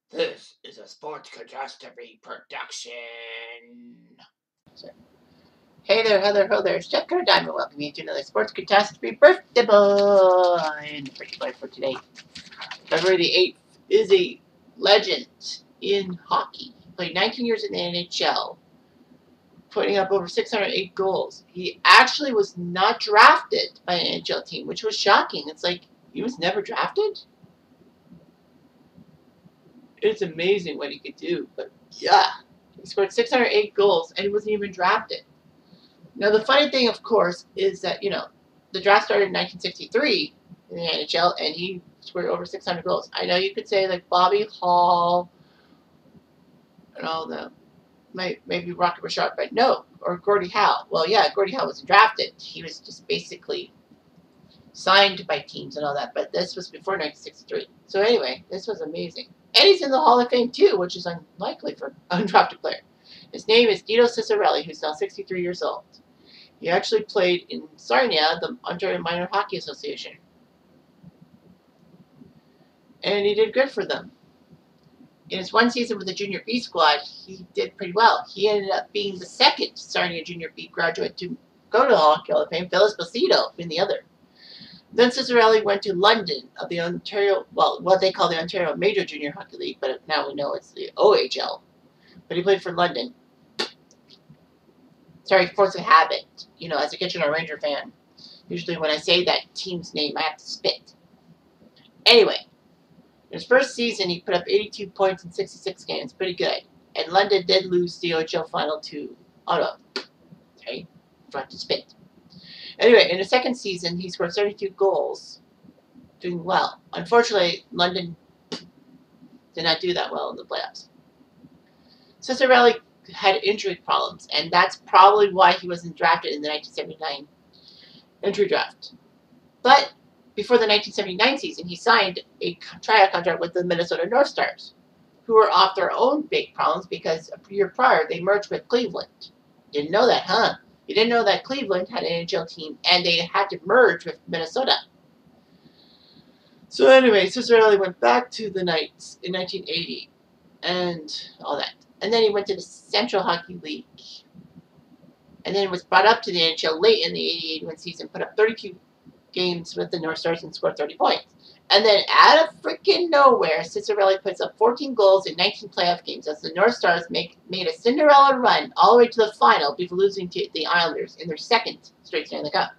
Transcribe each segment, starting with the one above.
This is a Sports Catastrophe production. Hey there, Heather, ho there, it's Jeff Diamond. Welcome you to another Sports Catastrophe birthday boy. And the birthday boy for today, February the 8th, is a legend in hockey. He played 19 years in the NHL, putting up over 608 goals. He actually was not drafted by an NHL team, which was shocking. It's like, he was never drafted? It's amazing what he could do, but yeah. He scored 608 goals, and he wasn't even drafted. Now, the funny thing, of course, is that, the draft started in 1963 in the NHL, and he scored over 600 goals. I know you could say, like, Bobby Hall and all the, maybe Rocket Richard, but no, or Gordie Howe. Well, yeah, Gordie Howe wasn't drafted. He was just basically signed by teams and all that, but this was before 1963. So anyway, this was amazing. And he's in the Hall of Fame, too, which is unlikely for an undrafted player. His name is DINO Ciccarelli, who's now 63 years old. He actually played in Sarnia, the Ontario Minor Hockey Association. And he did good for them. In his one season with the Junior B squad, he did pretty well. He ended up being the second Sarnia Junior B graduate to go to the Hockey Hall of Fame, Phyllis Placido being the other. Then Ciccarelli went to London of the Ontario, well, what they call the Ontario Major Junior Hockey League, but now we know it's the OHL. But he played for London. Sorry, force of habit. As a Kitchener Ranger fan, usually when I say that team's name, I have to spit. Anyway, in his first season, he put up 82 points in 66 games. Pretty good. And London did lose the OHL final to Ottawa. Sorry, forgot to spit. Anyway, in the second season, he scored 32 goals, doing well. Unfortunately, London did not do that well in the playoffs. Ciccarelli had injury problems, and that's probably why he wasn't drafted in the 1979 entry draft. But before the 1979 season, he signed a tryout contract with the Minnesota North Stars, who were off their own big problems because a year prior they merged with Cleveland. Didn't know that, huh? You didn't know that Cleveland had an NHL team, and they had to merge with Minnesota. So anyway, Ciccarelli went back to the Knights in 1980, and all that. And then he went to the Central Hockey League, and then was brought up to the NHL late in the 80-81 season, put up 32 games with the North Stars and scored 30 points. And then out of freaking nowhere, Ciccarelli puts up 14 goals in 19 playoff games as the North Stars made a Cinderella run all the way to the final before losing to the Islanders in their second straight Stanley Cup.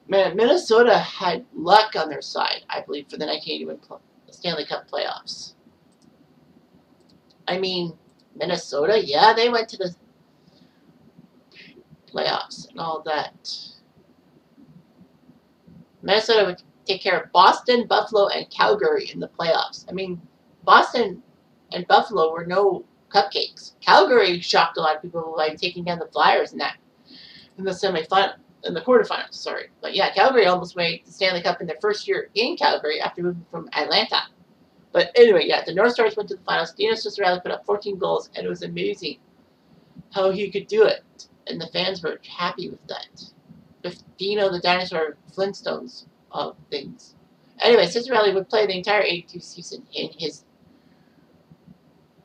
Man, Minnesota had luck on their side, I believe, for the 1981 Stanley Cup playoffs. I mean, Minnesota, yeah, they went to the playoffs and all that. Minnesota would take care of Boston, Buffalo, and Calgary in the playoffs. I mean, Boston and Buffalo were no cupcakes. Calgary shocked a lot of people by taking down the Flyers in the semifinal, in the quarterfinals. Sorry, but yeah, Calgary almost made the Stanley Cup in their first year in Calgary after moving from Atlanta. But anyway, yeah, the North Stars went to the finals. DINO Ciccarelli put up 14 goals, and it was amazing how he could do it, and the fans were happy with that. With DINO the Dinosaur Flintstones of things. Anyway, Ciccarelli would play the entire 82 season in his,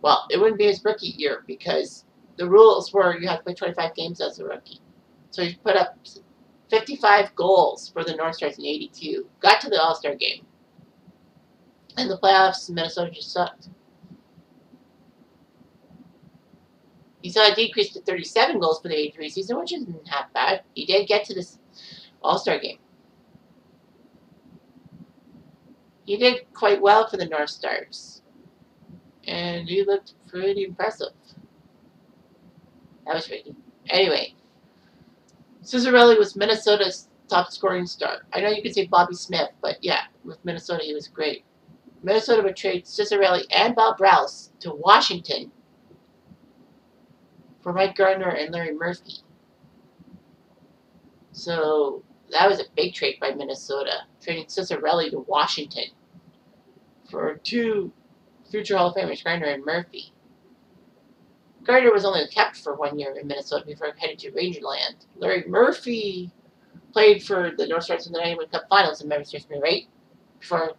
well, it wouldn't be his rookie year because the rules were you have to play 25 games as a rookie. So he put up 55 goals for the North Stars in 82. Got to the All-Star game. In the playoffs, Minnesota just sucked. He saw a decrease to 37 goals for the 83 season, which isn't half bad. He did get to this All-Star game. He did quite well for the North Stars. And he looked pretty impressive. That was pretty. Anyway, Ciccarelli was Minnesota's top scoring star. I know you could say Bobby Smith, but yeah, with Minnesota he was great. Minnesota would trade Ciccarelli and Bob Rouse to Washington for Mike Gardner and Larry Murphy. So that was a big trade by Minnesota, trading Ciccarelli to Washington for two future Hall of Famers, Gardner and Murphy. Gardner was only kept for 1 year in Minnesota before heading to Rangerland. Larry Murphy played for the North Stars in the 91 Cup Finals, if memory serves me right, before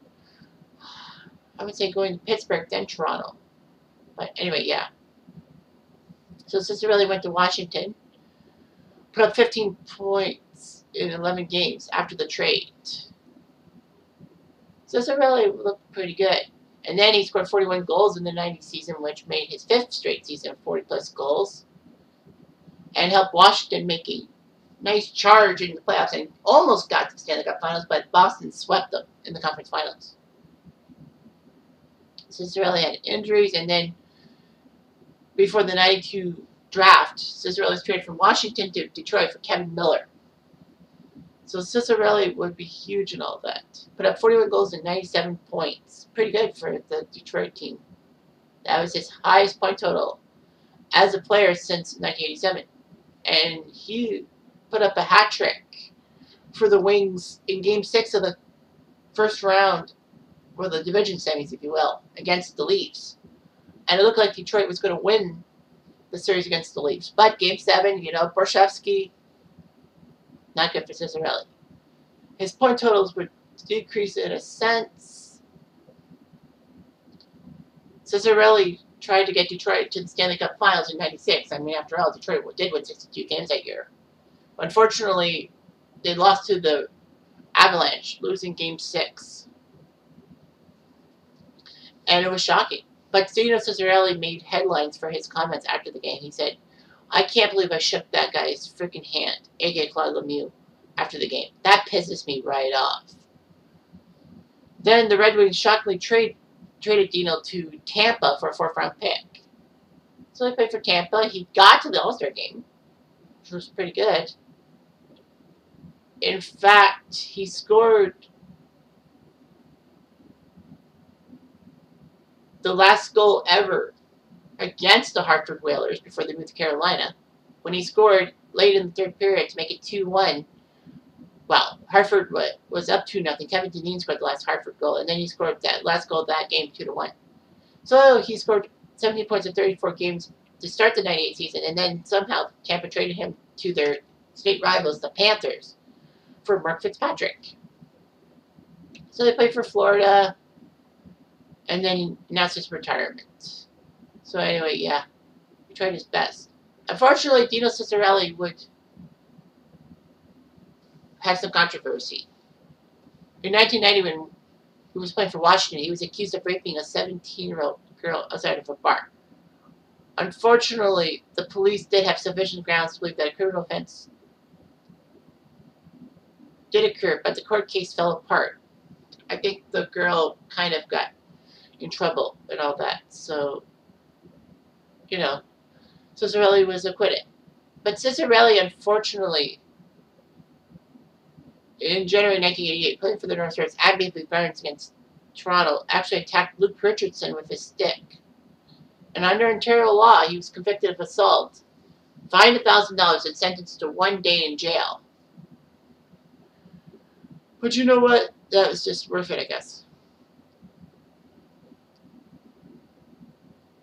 I would say going to Pittsburgh, then Toronto. But anyway, yeah. So Ciccarelli went to Washington, put up 15 points in 11 games after the trade. Ciccarelli looked pretty good. And then he scored 41 goals in the 90 season, which made his 5th straight season of 40-plus goals, and helped Washington make a nice charge in the playoffs and almost got to the Stanley Cup Finals, but Boston swept them in the conference finals. Ciccarelli had injuries, and then before the 92 draft, Ciccarelli was traded from Washington to Detroit for Kevin Miller. So Ciccarelli would be huge in all that. Put up 41 goals and 97 points. Pretty good for the Detroit team. That was his highest point total as a player since 1987. And he put up a hat trick for the Wings in Game 6 of the first round, or the division semis, if you will, against the Leafs. And it looked like Detroit was going to win the series against the Leafs. But Game 7, Borshevsky, not good for Ciccarelli. His point totals would decrease in a sense. Ciccarelli tried to get Detroit to the Stanley Cup Finals in '96. I mean, after all, Detroit did win 62 games that year. Unfortunately, they lost to the Avalanche, losing Game 6. And it was shocking. But DINO Ciccarelli made headlines for his comments after the game. He said, "I can't believe I shook that guy's freaking hand, a.k.a. Claude Lemieux, after the game. That pisses me right off." Then the Red Wings shockingly traded DINO to Tampa for a 4th-round pick. So he played for Tampa. He got to the All-Star game, which was pretty good. In fact, he scored the last goal ever against the Hartford Whalers before they moved to Carolina, when he scored late in the 3rd period to make it 2-1. Well, Hartford was up 2-0. Kevin Dineen scored the last Hartford goal, and then he scored that last goal of that game, 2-1. So he scored 17 points in 34 games to start the '98 season, and then somehow Tampa traded him to their state rivals, the Panthers, for Mark Fitzpatrick. So they played for Florida, and then he announced his retirement. So anyway, yeah, he tried his best. Unfortunately, DINO Ciccarelli would have some controversy. In 1990, when he was playing for Washington, he was accused of raping a 17-year-old girl outside of a bar. Unfortunately, the police did have sufficient grounds to believe that a criminal offense did occur, but the court case fell apart. I think the girl kind of got in trouble and all that. So, Ciccarelli was acquitted. But Ciccarelli, unfortunately, in January 1988, playing for the North Stars at Maple Barnes against Toronto, actually attacked Luke Richardson with his stick. And under Ontario law, he was convicted of assault, fined $1,000, and sentenced to 1 day in jail. But you know what? That was just worth it, I guess.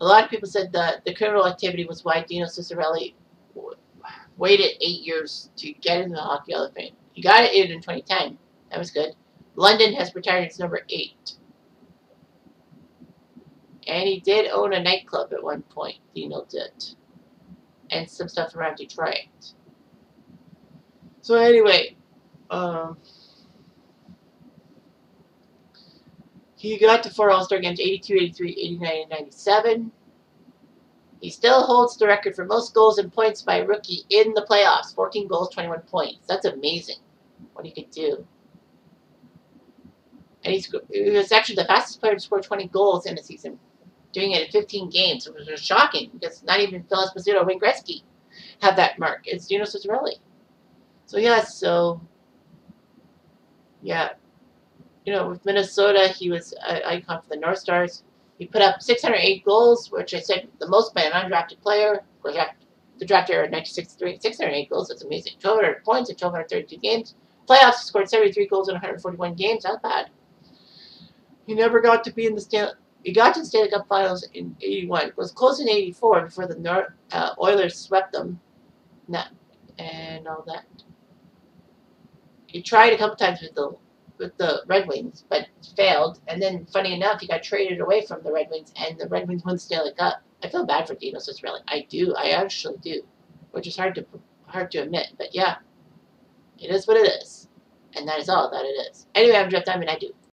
A lot of people said that the criminal activity was why DINO Ciccarelli waited 8 years to get into the Hockey Hall of Fame. He got it in 2010. That was good. London has retired its number 8. And he did own a nightclub at one point, DINO did. And some stuff around Detroit. So anyway, he got to 4 All-Star games, 82, 83, 89, and 97. He still holds the record for most goals and points by a rookie in the playoffs. 14 goals, 21 points. That's amazing what he could do. And he was actually the fastest player to score 20 goals in a season, doing it in 15 games. It was shocking because not even Phil Esposito or Wayne Gretzky have that mark. It's DINO Ciccarelli. So, yeah. With Minnesota, he was an icon for the North Stars. He put up 608 goals, which I said the most by an undrafted player. Of course, the draft era of 1963, 608 goals. That's amazing. 1,200 points in 1,232 games. Playoffs, he scored 73 goals in 141 games. Not bad. He never got to be in the He got to the Stanley Cup Finals in '81. It was close in '84 before the Oilers swept them. And all that. He tried a couple times with the with the Red Wings, but failed. And then, funny enough, he got traded away from the Red Wings, and the Red Wings won the Stanley Cup. I feel bad for DINO Ciccarelli. I do. I actually do, which is hard to admit. But yeah, it is what it is, and that is all that it is. Anyway, I'm Jeff Diamond. I do.